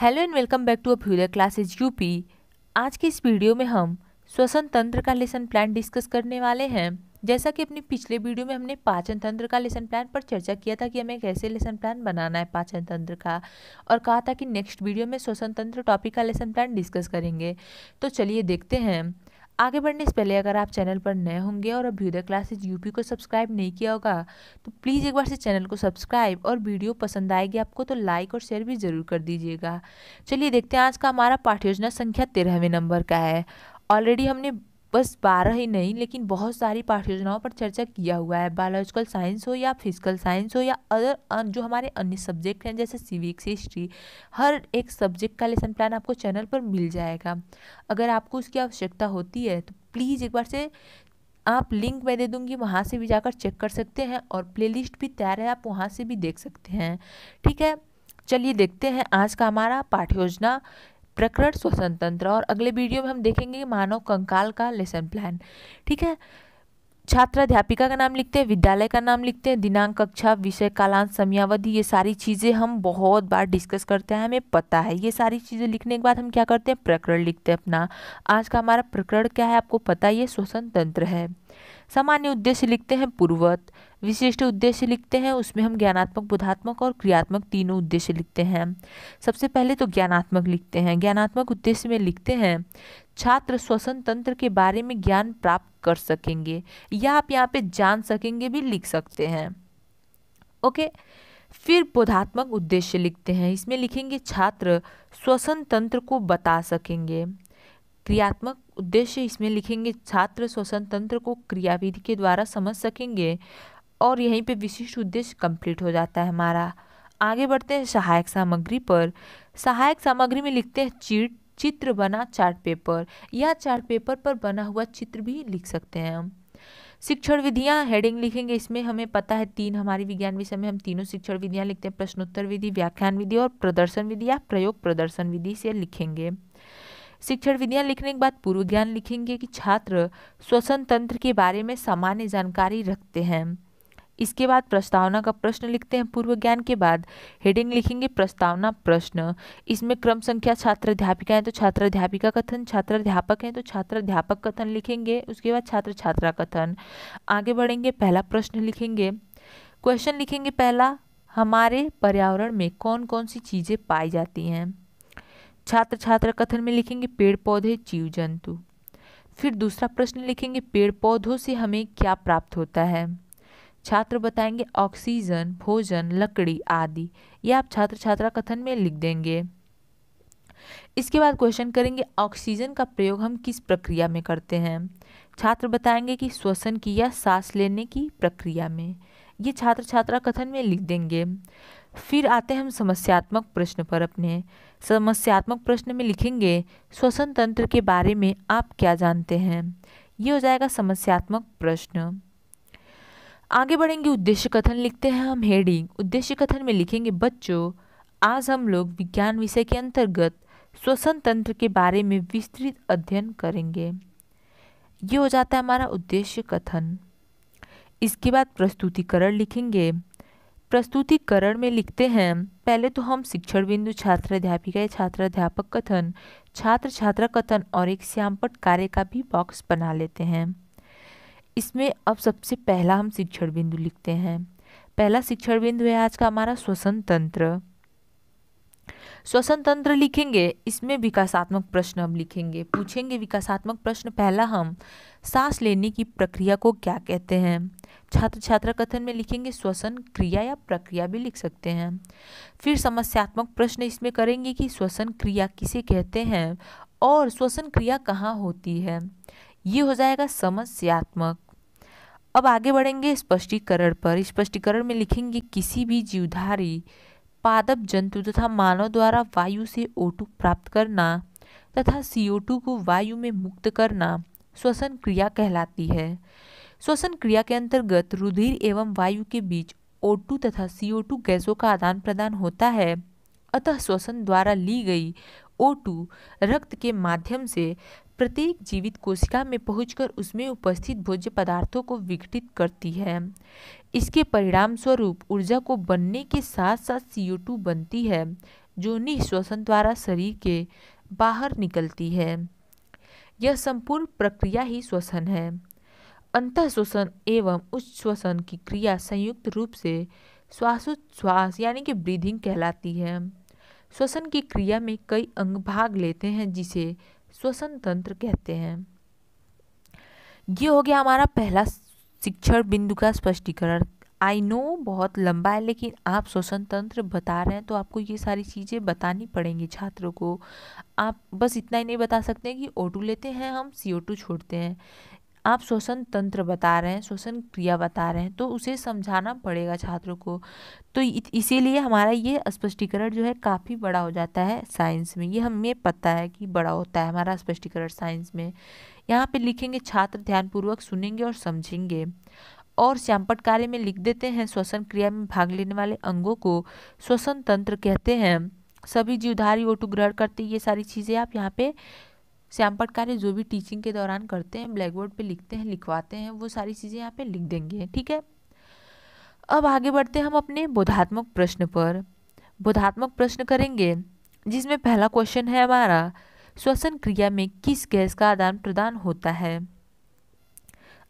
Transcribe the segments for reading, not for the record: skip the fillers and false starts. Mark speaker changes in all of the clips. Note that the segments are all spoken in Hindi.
Speaker 1: Hello and welcome back to Abhyuday classes UP. आज के इस वीडियो में हम श्वसन तंत्र का लेसन प्लान डिस्कस करने वाले हैं। जैसा कि अपने पिछले वीडियो में हमने पाचन तंत्र का लेसन प्लान पर चर्चा किया था कि हमें कैसे लेसन प्लान बनाना है पाचन तंत्र का, और कहा था कि नेक्स्ट वीडियो में श्वसन तंत्र टॉपिक का लेसन प्लान डिस्कस करेंगे। तो चलिए देखते हैं। आगे बढ़ने से पहले अगर आप चैनल पर नए होंगे और अभ्युदय क्लासेज यूपी को सब्सक्राइब नहीं किया होगा तो प्लीज़ एक बार से चैनल को सब्सक्राइब, और वीडियो पसंद आएगी आपको तो लाइक और शेयर भी ज़रूर कर दीजिएगा। चलिए देखते हैं। आज का हमारा पाठ्य योजना संख्या 13वें नंबर का है। ऑलरेडी हमने बस 12 ही नहीं लेकिन बहुत सारी पाठ्य योजनाओं पर चर्चा किया हुआ है। बायोलॉजिकल साइंस हो या फिजिकल साइंस हो या अदर जो हमारे अन्य सब्जेक्ट हैं जैसे सिविक्स, हिस्ट्री, हर एक सब्जेक्ट का लेसन प्लान आपको चैनल पर मिल जाएगा। अगर आपको उसकी आवश्यकता होती है तो प्लीज़ एक बार से आप लिंक मैं दे दूंगी, वहाँ से भी जाकर चेक कर सकते हैं, और प्लेलिस्ट भी तैयार है, आप वहाँ से भी देख सकते हैं। ठीक है, चलिए देखते हैं आज का हमारा पाठ्य योजना प्रकरण श्वसन तंत्र, और अगले वीडियो में हम देखेंगे मानव कंकाल का लेसन प्लान। ठीक है, छात्र अध्यापिका का नाम लिखते हैं, विद्यालय का नाम लिखते हैं, दिनांक, कक्षा, विषय, कालांश, समयावधि, ये सारी चीज़ें हम बहुत बार डिस्कस करते हैं, हमें पता है। ये सारी चीज़ें लिखने के बाद हम क्या करते हैं, प्रकरण लिखते हैं अपना। आज का हमारा प्रकरण क्या है आपको पता है, ये श्वसन तंत्र है। सामान्य उद्देश्य लिखते हैं पूर्ववत, विशिष्ट उद्देश्य लिखते हैं, उसमें हम ज्ञानात्मक, बोधात्मक और क्रियात्मक तीनों उद्देश्य लिखते हैं। सबसे पहले तो ज्ञानात्मक लिखते हैं। ज्ञानात्मक उद्देश्य में लिखते हैं छात्र श्वसन तंत्र के बारे में ज्ञान प्राप्त कर सकेंगे, या आप यहाँ पे जान सकेंगे भी लिख सकते हैं। ओके, फिर बोधात्मक उद्देश्य लिखते हैं। इसमें लिखेंगे छात्र श्वसन तंत्र को बता सकेंगे। क्रियात्मक उद्देश्य इसमें लिखेंगे छात्र श्वसन तंत्र को क्रियाविधि के द्वारा समझ सकेंगे, और यहीं पे विशिष्ट उद्देश्य कंप्लीट हो जाता है हमारा। आगे बढ़ते हैं सहायक सामग्री पर। सहायक सामग्री में लिखते हैं चित्र बना चार्ट पेपर, या चार्ट पेपर पर बना हुआ चित्र भी लिख सकते हैं हम। शिक्षण विधियां हेडिंग लिखेंगे। इसमें हमें पता है 3 हमारी विज्ञान विषय में हम तीनों शिक्षण विधियां लिखते हैं, प्रश्नोत्तर विधि, व्याख्यान विधि और प्रदर्शन विधि या प्रयोग प्रदर्शन विधि से लिखेंगे। शिक्षण विधियां लिखने के बाद पूर्व ज्ञान लिखेंगे कि छात्र श्वसन तंत्र के बारे में सामान्य जानकारी रखते हैं। इसके बाद प्रस्तावना का प्रश्न लिखते हैं। पूर्व ज्ञान के बाद हेडिंग लिखेंगे प्रस्तावना प्रश्न। इसमें क्रम संख्या छात्र अध्यापिका है तो छात्र अध्यापिका कथन, छात्र अध्यापक है तो छात्र अध्यापक कथन लिखेंगे। उसके बाद छात्र छात्रा कथन। आगे बढ़ेंगे, पहला प्रश्न लिखेंगे। क्वेश्चन लिखेंगे पहला, हमारे पर्यावरण में कौन कौन सी चीजें पाई जाती हैं। छात्र छात्रा कथन में लिखेंगे पेड़ पौधे, जीव जंतु। फिर दूसरा प्रश्न लिखेंगे पेड़ पौधों से हमें क्या प्राप्त होता है। छात्र बताएंगे ऑक्सीजन, भोजन, लकड़ी आदि। ये आप छात्र छात्रा कथन में लिख देंगे। इसके बाद क्वेश्चन करेंगे ऑक्सीजन का प्रयोग हम किस प्रक्रिया में करते हैं। छात्र बताएंगे कि श्वसन की या सांस लेने की प्रक्रिया में। ये छात्र छात्रा कथन में लिख देंगे। फिर आते हैं हम समस्यात्मक प्रश्न पर। अपने समस्यात्मक प्रश्न में लिखेंगे श्वसन तंत्र के बारे में आप क्या जानते हैं। ये हो जाएगा समस्यात्मक प्रश्न। आगे बढ़ेंगे, उद्देश्य कथन लिखते हैं हम हेडिंग। उद्देश्य कथन में लिखेंगे बच्चों, आज हम लोग विज्ञान विषय के अंतर्गत श्वसन तंत्र के बारे में विस्तृत अध्ययन करेंगे। ये हो जाता है हमारा उद्देश्य कथन। इसके बाद प्रस्तुतिकरण लिखेंगे। प्रस्तुतिकरण में लिखते हैं पहले तो हम शिक्षण बिंदु, छात्र अध्यापिका या छात्र अध्यापक कथन, छात्र छात्रा कथन और एक श्यामपट्ट कार्य का भी बॉक्स बना लेते हैं। इसमें अब सबसे पहला हम शिक्षण बिंदु लिखते हैं। पहला शिक्षण बिंदु है आज का हमारा श्वसन तंत्र। श्वसन तंत्र लिखेंगे। इसमें विकासात्मक प्रश्न अब लिखेंगे, पूछेंगे विकासात्मक प्रश्न। पहला हम सांस लेने की प्रक्रिया को क्या कहते हैं। छात्र छात्रा कथन में लिखेंगे श्वसन क्रिया या प्रक्रिया भी लिख सकते हैं। फिर समस्यात्मक प्रश्न इसमें करेंगे कि श्वसन क्रिया किसे कहते हैं और श्वसन क्रिया कहाँ होती है। ये हो जाएगा समस्यात्मक। अब आगे बढ़ेंगे स्पष्टीकरण पर। स्पष्टीकरण में लिखेंगे किसी भी जीवधारी, पादप जंतु तथा मानव द्वारा वायु से O2 प्राप्त करना तथा CO2 को वायु में मुक्त करना श्वसन क्रिया कहलाती है। श्वसन क्रिया के अंतर्गत रुधिर एवं वायु के बीच O2 तथा CO2 गैसों का आदान प्रदान होता है, अतः श्वसन द्वारा ली गई O2 रक्त के माध्यम से प्रत्येक जीवित कोशिका में पहुंचकर उसमें उपस्थित भोज्य पदार्थों को विघटित करती है। इसके परिणाम स्वरूप ऊर्जा को बनने के साथ साथ CO2 बनती है, जो निःश्वसन द्वारा शरीर के बाहर निकलती है। यह संपूर्ण प्रक्रिया ही श्वसन है। अंतःश्वसन एवं उच्छ्वसन की क्रिया संयुक्त रूप से श्वासोच्छ्वास यानी कि ब्रीदिंग कहलाती है। श्वसन की क्रिया में कई अंग भाग लेते हैं जिसे श्वसन तंत्र कहते हैं। ये हो गया हमारा पहला शिक्षण बिंदु का स्पष्टीकरण। आई नो बहुत लंबा है, लेकिन आप श्वसन तंत्र बता रहे हैं तो आपको ये सारी चीज़ें बतानी पड़ेंगी छात्रों को। आप बस इतना ही नहीं बता सकते हैं कि O2 लेते हैं हम, CO2 छोड़ते हैं। आप श्वसन तंत्र बता रहे हैं, श्वसन क्रिया बता रहे हैं, तो उसे समझाना पड़ेगा छात्रों को। तो इसीलिए हमारा ये स्पष्टीकरण जो है काफ़ी बड़ा हो जाता है साइंस में। ये हमें पता है कि बड़ा होता है हमारा स्पष्टीकरण साइंस में। यहाँ पे लिखेंगे छात्र ध्यानपूर्वक सुनेंगे और समझेंगे। और श्यामपट्ट कार्य में लिख देते हैं श्वसन क्रिया में भाग लेने वाले अंगों को श्वसन तंत्र कहते हैं। सभी जीवधारी O2 ग्रहण करते, ये सारी चीज़ें आप यहाँ पे श्यामपट्ट कार्य जो भी टीचिंग के दौरान करते हैं, ब्लैक बोर्ड पे लिखते हैं, लिखवाते हैं, वो सारी चीज़ें यहाँ पे लिख देंगे। ठीक है, अब आगे बढ़ते हैं हम अपने बोधात्मक प्रश्न पर। बोधात्मक प्रश्न करेंगे जिसमें पहला क्वेश्चन है हमारा, श्वसन क्रिया में किस गैस का आदान प्रदान होता है।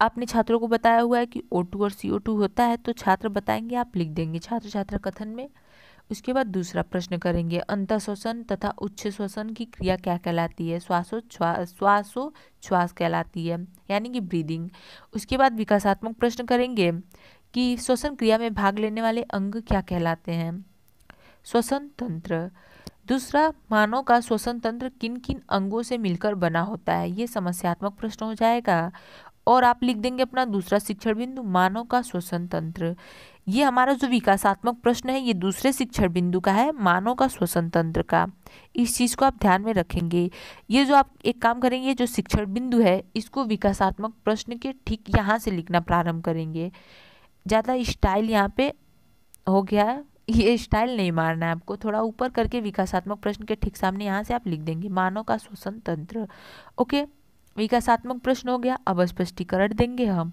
Speaker 1: आपने छात्रों को बताया हुआ है कि O2 और CO2 होता है, तो छात्र बताएंगे, आप लिख देंगे छात्र छात्रा कथन में। उसके बाद दूसरा प्रश्न करेंगे, अंतःश्वसन तथा उच्च श्वसन की क्रिया क्या कहलाती है। श्वासोच्छ्वास कहलाती है, यानी कि ब्रीदिंग। उसके बाद विकासात्मक प्रश्न करेंगे कि श्वसन क्रिया में भाग लेने वाले अंग क्या कहलाते हैं। श्वसन तंत्र। दूसरा, मानव का श्वसन तंत्र किन किन अंगों से मिलकर बना होता है। ये समस्यात्मक प्रश्न हो जाएगा और आप लिख देंगे अपना दूसरा शिक्षण बिंदु, मानव का श्वसन तंत्र। ये हमारा जो विकासात्मक प्रश्न है ये दूसरे शिक्षण बिंदु का है, मानव का श्वसन तंत्र का। इस चीज़ को आप ध्यान में रखेंगे। ये जो आप एक काम करेंगे, जो शिक्षण बिंदु है इसको विकासात्मक प्रश्न के ठीक यहाँ से लिखना प्रारंभ करेंगे। ज़्यादा स्टाइल यहाँ पे हो गया है, ये स्टाइल नहीं मारना है आपको, थोड़ा ऊपर करके विकासात्मक प्रश्न के ठीक सामने यहाँ से आप लिख देंगे मानव का श्वसन तंत्र। ओके, विकासात्मक प्रश्न हो गया। अब स्पष्टीकरण देंगे हम।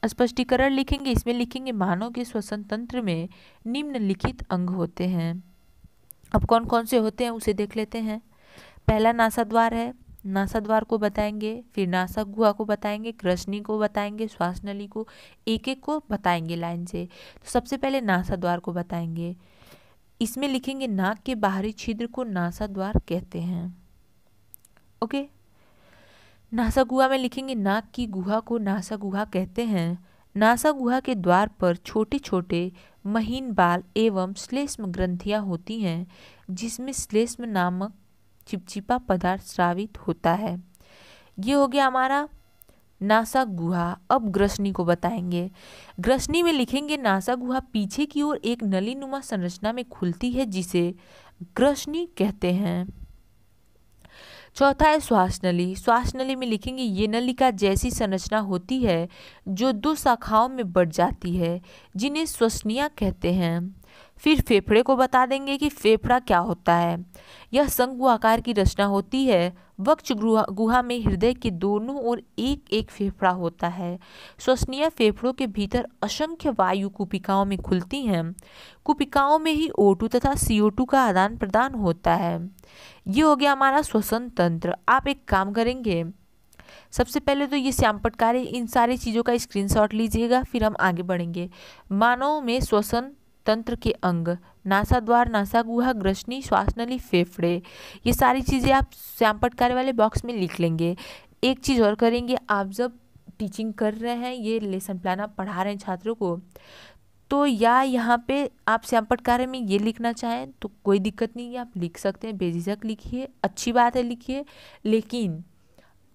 Speaker 1: स्पष्टीकरण लिखेंगे, इसमें लिखेंगे मानव के श्वसन तंत्र में निम्नलिखित अंग होते हैं। अब कौन कौन से होते हैं उसे देख लेते हैं। पहला नासाद्वार है, नासाद्वार को बताएंगे, फिर नासा गुहा को बताएंगे, ग्रसनी को बताएंगे, श्वास नली को, एक एक को बताएंगे लाइन से। तो सबसे पहले नासाद्वार को बताएंगे। इसमें लिखेंगे नाक के बाहरी छिद्र को नासाद्वार कहते हैं। ओके, नासा गुहा में लिखेंगे नाक की गुहा को नासा गुहा कहते हैं। नासा गुहा के द्वार पर छोटे छोटे महीन बाल एवं श्लेष्म ग्रंथियां होती हैं, जिसमें श्लेष्म नामक चिपचिपा पदार्थ स्रावित होता है। ये हो गया हमारा नासा गुहा। अब ग्रसनी को बताएंगे। ग्रसनी में लिखेंगे नासा गुहा पीछे की ओर एक नलीनुमा संरचना में खुलती है, जिसे ग्रसनी कहते हैं। चौथा है श्वास नली। श्वास नली में लिखेंगे ये नलिका जैसी संरचना होती है जो दो शाखाओं में बढ़ जाती है, जिन्हें श्वसनिया कहते हैं। फिर फेफड़े को बता देंगे कि फेफड़ा क्या होता है। यह शंकु आकार की रचना होती है। वक्ष गुहा में हृदय के दोनों ओर एक एक फेफड़ा होता है। श्वसनिया फेफड़ों के भीतर असंख्य वायु कुपिकाओं में खुलती हैं। कुपिकाओं में ही O2 तथा CO2 का आदान प्रदान होता है। ये हो गया हमारा श्वसन तंत्र। आप एक काम करेंगे, सबसे पहले तो ये श्यामपट्ट कार्य, इन सारी चीज़ों का स्क्रीनशॉट लीजिएगा, फिर हम आगे बढ़ेंगे। मानव में श्वसन तंत्र के अंग नासाद्वार, नासा गुहा, ग्रसनी, श्वास नली, फेफड़े, ये सारी चीज़ें आप श्यामपट्ट कार्य वाले बॉक्स में लिख लेंगे। एक चीज़ और करेंगे, आप जब टीचिंग कर रहे हैं, ये लेसन प्लान आप पढ़ा रहे हैं छात्रों को, तो या यहाँ पे आप श्यामपट्ट कार्य में ये लिखना चाहें तो कोई दिक्कत नहीं है, आप लिख सकते हैं, बेझिझक लिखिए, अच्छी बात है लिखिए। लेकिन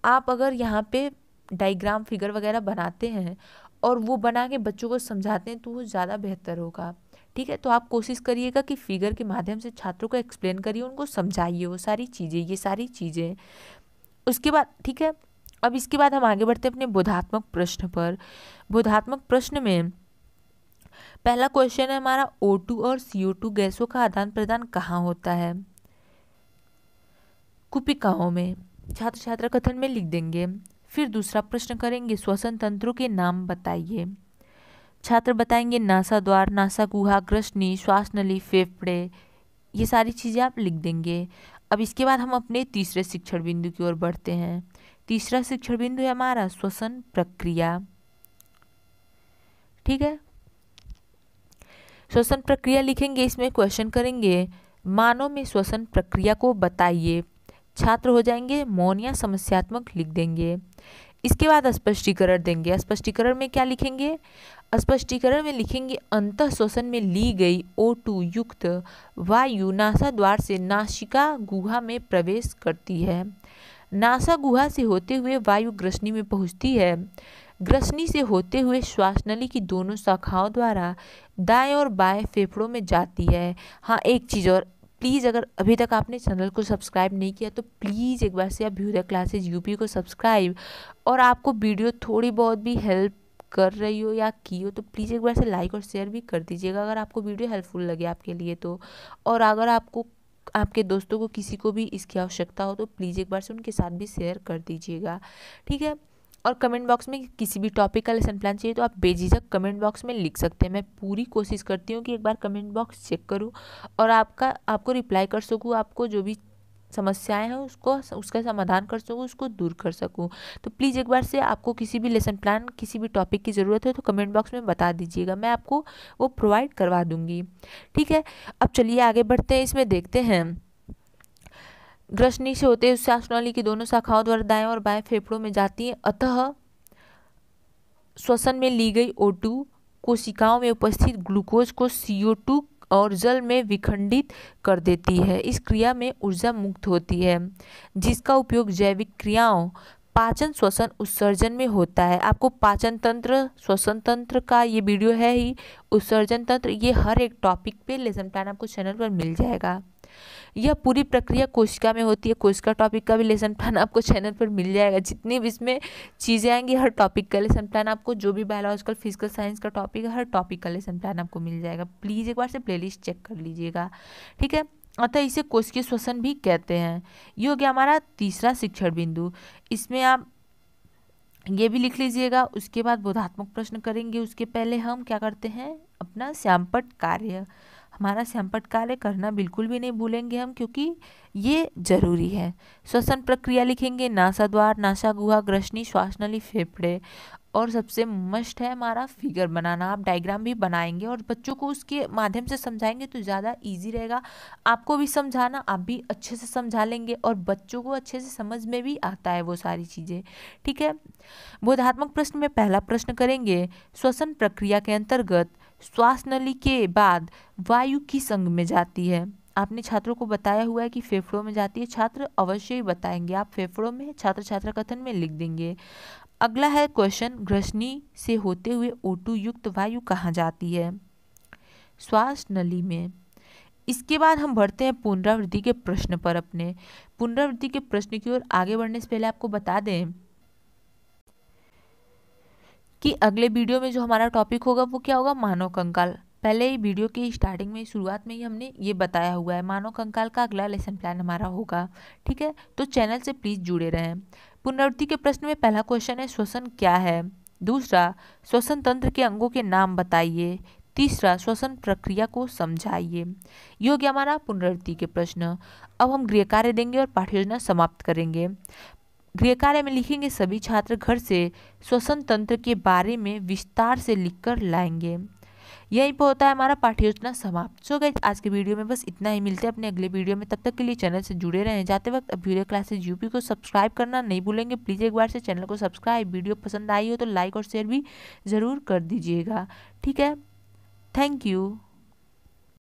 Speaker 1: आप अगर यहाँ पे डायग्राम फिगर वगैरह बनाते हैं और वो बना के बच्चों को समझाते हैं तो वो ज़्यादा बेहतर होगा। ठीक है, तो आप कोशिश करिएगा कि फिगर के माध्यम से छात्रों को एक्सप्लेन करिए, उनको समझाइए वो सारी चीज़ें, ये सारी चीज़ें। उसके बाद ठीक है, अब इसके बाद हम आगे बढ़ते हैं अपने बोधात्मक प्रश्न पर। बोधात्मक प्रश्न में पहला क्वेश्चन है हमारा, O2 और CO2 गैसों का आदान प्रदान कहाँ होता है। कुपिकाओं में। छात्र छात्रा कथन में लिख देंगे। फिर दूसरा प्रश्न करेंगे, श्वसन तंत्रों के नाम बताइए। छात्र बताएंगे नासाद्वार, नासा गुहा, ग्रसनी, श्वास नली, फेफड़े। ये सारी चीज़ें आप लिख देंगे। अब इसके बाद हम अपने तीसरे शिक्षण बिंदु की ओर बढ़ते हैं। तीसरा शिक्षण बिंदु है हमारा श्वसन प्रक्रिया। ठीक है, श्वसन प्रक्रिया लिखेंगे, इसमें क्वेश्चन करेंगे मानव में श्वसन प्रक्रिया को बताइए। छात्र हो जाएंगे मौन या समस्यात्मक लिख देंगे। इसके बाद स्पष्टीकरण देंगे। स्पष्टीकरण में क्या लिखेंगे? स्पष्टीकरण में लिखेंगे अंतः श्वसन में ली गई O2 युक्त वायु नासा द्वार से नासिका गुहा में प्रवेश करती है। नासा गुहा से होते हुए वायु ग्रसनी में पहुंचती है। ग्रसनी से होते हुए श्वास नली की दोनों शाखाओं द्वारा दाएं और बाएं फेफड़ों में जाती है। हाँ, एक चीज़ और, प्लीज़ अगर अभी तक आपने चैनल को सब्सक्राइब नहीं किया तो प्लीज़ एक बार से अभ्युदय क्लासेज यूपी को सब्सक्राइब, और आपको वीडियो थोड़ी बहुत भी हेल्प कर रही हो या की हो तो प्लीज़ एक बार से लाइक और शेयर भी कर दीजिएगा अगर आपको वीडियो हेल्पफुल लगे आपके लिए तो। और अगर आपको आपके दोस्तों को किसी को भी इसकी आवश्यकता हो तो प्लीज़ एक बार से उनके साथ भी शेयर कर दीजिएगा। ठीक है, और कमेंट बॉक्स में किसी भी टॉपिक का लेसन प्लान चाहिए तो आप बेझिझक कमेंट बॉक्स में लिख सकते हैं। मैं पूरी कोशिश करती हूँ कि एक बार कमेंट बॉक्स चेक करूँ और आपको रिप्लाई कर सकूँ, आपको जो भी समस्याएं हैं उसका समाधान कर सकूँ, उसको दूर कर सकूँ। तो प्लीज़ एक बार से आपको किसी भी लेसन प्लान किसी भी टॉपिक की ज़रूरत है तो कमेंट बॉक्स में बता दीजिएगा, मैं आपको वो प्रोवाइड करवा दूँगी। ठीक है, अब चलिए आगे बढ़ते हैं। इसमें देखते हैं ग्रसनी से होते हुए श्वास नली की दोनों शाखाओं द्वारा दाएं और बाएं फेफड़ों में जाती है। अतः श्वसन में ली गई O2 कोशिकाओं में उपस्थित ग्लूकोज को CO2 और जल में विखंडित कर देती है। इस क्रिया में ऊर्जा मुक्त होती है जिसका उपयोग जैविक क्रियाओं पाचन श्वसन उत्सर्जन में होता है। आपको पाचन तंत्र श्वसन तंत्र का ये वीडियो है ही, उत्सर्जन तंत्र, ये हर एक टॉपिक पे लेसन प्लान आपको चैनल पर मिल जाएगा। यह पूरी प्रक्रिया कोशिका में होती है। कोशिका टॉपिक का भी लेसन प्लान आपको चैनल पर मिल जाएगा। जितनी भी इसमें चीज़ें आएंगी हर टॉपिक का लेसन प्लान आपको, जो भी बायोलॉजिकल फिजिकल साइंस का टॉपिक है हर टॉपिक का लेसन प्लान आपको मिल जाएगा। प्लीज़ एक बार से प्लेलिस्ट चेक कर लीजिएगा। ठीक है, अतः इसे कोशिकीय श्वसन भी कहते हैं। ये हो गया हमारा तीसरा शिक्षण बिंदु। इसमें आप ये भी लिख लीजिएगा। उसके बाद बोधात्मक प्रश्न करेंगे। उसके पहले हम क्या करते हैं, अपना श्यामपट्ट कार्य, हमारा श्यामपट्ट कार्य करना बिल्कुल भी नहीं भूलेंगे हम, क्योंकि ये जरूरी है। श्वसन प्रक्रिया लिखेंगे नासा द्वार, नासा गुहा, ग्रसनी, श्वास नली, फेफड़े, और सबसे मस्ट है हमारा फिगर बनाना। आप डायग्राम भी बनाएंगे और बच्चों को उसके माध्यम से समझाएंगे तो ज़्यादा इजी रहेगा। आपको भी समझाना, आप भी अच्छे से समझा लेंगे और बच्चों को अच्छे से समझ में भी आता है वो सारी चीज़ें। ठीक है, बोधात्मक प्रश्न में पहला प्रश्न करेंगे, श्वसन प्रक्रिया के अंतर्गत श्वास नली के बाद वायु किस अंग में जाती है? आपने छात्रों को बताया हुआ है कि फेफड़ों में जाती है। छात्र अवश्य ही बताएंगे, आप फेफड़ों में छात्र छात्रा कथन में लिख देंगे। अगला है क्वेश्चन, ग्रसनी से होते हुए O2 युक्त वायु कहाँ जाती है? श्वास नली में। इसके बाद हम बढ़ते हैं पुनरावृत्ति के प्रश्न पर। अपने पुनरावृत्ति के प्रश्न की ओर आगे बढ़ने से पहले आपको बता दें कि अगले वीडियो में जो हमारा टॉपिक होगा वो क्या होगा, मानव कंकाल। पहले ही वीडियो की स्टार्टिंग में शुरुआत में ही हमने ये बताया हुआ है, मानव कंकाल का अगला लेसन प्लान हमारा होगा। ठीक है, तो चैनल से प्लीज़ जुड़े रहें। पुनरावृत्ति के प्रश्न में पहला क्वेश्चन है, श्वसन क्या है? दूसरा, श्वसन तंत्र के अंगों के नाम बताइए। तीसरा, श्वसन प्रक्रिया को समझाइए। ये हो गया हमारा पुनरावृत्ति के प्रश्न। अब हम गृह कार्य देंगे और पाठ्य योजना समाप्त करेंगे। गृह कार्य में लिखेंगे, सभी छात्र घर से श्वसन तंत्र के बारे में विस्तार से लिखकर लाएंगे। यहीं पर होता है हमारा पाठ्य योजना समाप्त। सो गाइस, आज के वीडियो में बस इतना ही। मिलते हैं अपने अगले वीडियो में, तब तक के लिए चैनल से जुड़े रहें। जाते वक्त अभ्युदय क्लासेज यूपी को सब्सक्राइब करना नहीं भूलेंगे। प्लीज़ एक बार से चैनल को सब्सक्राइब, वीडियो पसंद आई हो तो लाइक और शेयर भी ज़रूर कर दीजिएगा। ठीक है, थैंक यू।